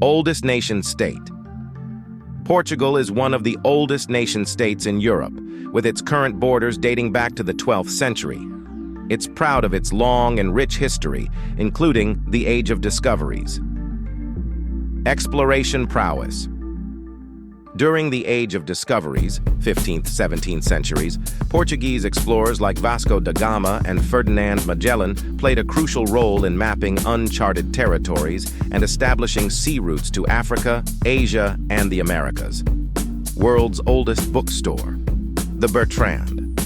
Oldest nation-state. Portugal is one of the oldest nation-states in Europe, with its current borders dating back to the 12th century. It's proud of its long and rich history, including the Age of Discoveries. Exploration prowess. During the Age of Discoveries, 15th, 17th centuries, Portuguese explorers like Vasco da Gama and Ferdinand Magellan played a crucial role in mapping uncharted territories and establishing sea routes to Africa, Asia, and the Americas. World's oldest bookstore. The Bertrand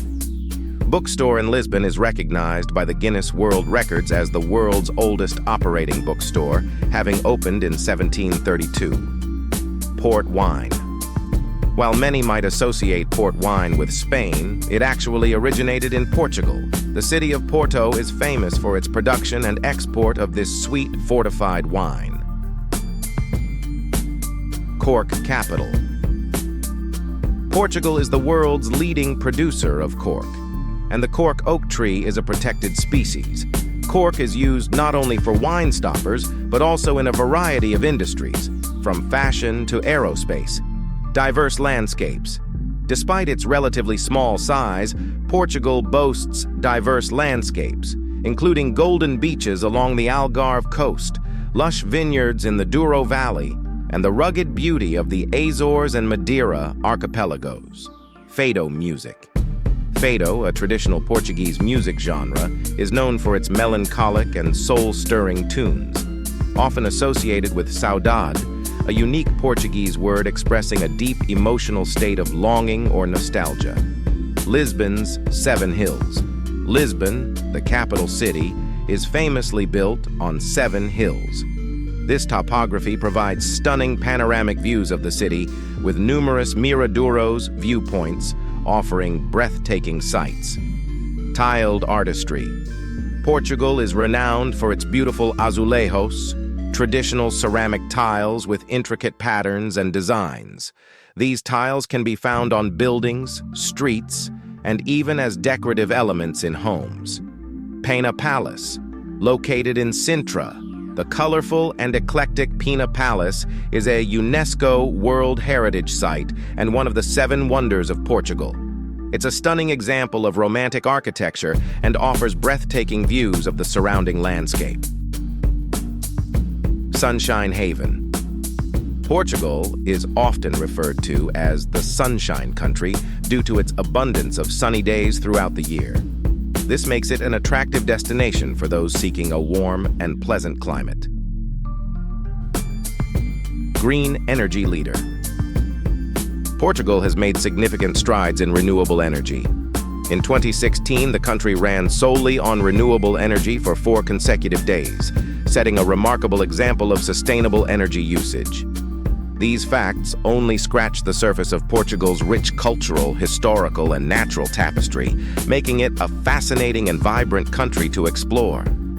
Bookstore in Lisbon is recognized by the Guinness World Records as the world's oldest operating bookstore, having opened in 1732. Port wine. While many might associate port wine with Spain, it actually originated in Portugal. The city of Porto is famous for its production and export of this sweet, fortified wine. Cork capital. Portugal is the world's leading producer of cork, and the cork oak tree is a protected species. Cork is used not only for wine stoppers, but also in a variety of industries, from fashion to aerospace. Diverse landscapes. Despite its relatively small size, Portugal boasts diverse landscapes, including golden beaches along the Algarve coast, lush vineyards in the Douro Valley, and the rugged beauty of the Azores and Madeira archipelagos. Fado music. Fado, a traditional Portuguese music genre, is known for its melancholic and soul-stirring tunes, often associated with saudade, a unique Portuguese word expressing a deep emotional state of longing or nostalgia. Lisbon's Seven Hills. Lisbon, the capital city, is famously built on 7 hills. This topography provides stunning panoramic views of the city, with numerous miradouros, viewpoints, offering breathtaking sights. Tiled artistry. Portugal is renowned for its beautiful azulejos, traditional ceramic tiles with intricate patterns and designs. These tiles can be found on buildings, streets, and even as decorative elements in homes. Pena Palace, located in Sintra. The colorful and eclectic Pena Palace is a UNESCO World Heritage Site and one of the 7 wonders of Portugal. It's a stunning example of romantic architecture and offers breathtaking views of the surrounding landscape. Sunshine Haven. Portugal is often referred to as the Sunshine Country due to its abundance of sunny days throughout the year. This makes it an attractive destination for those seeking a warm and pleasant climate. Green energy leader. Portugal has made significant strides in renewable energy. In 2016, the country ran solely on renewable energy for 4 consecutive days, setting a remarkable example of sustainable energy usage. These facts only scratch the surface of Portugal's rich cultural, historical, and natural tapestry, making it a fascinating and vibrant country to explore.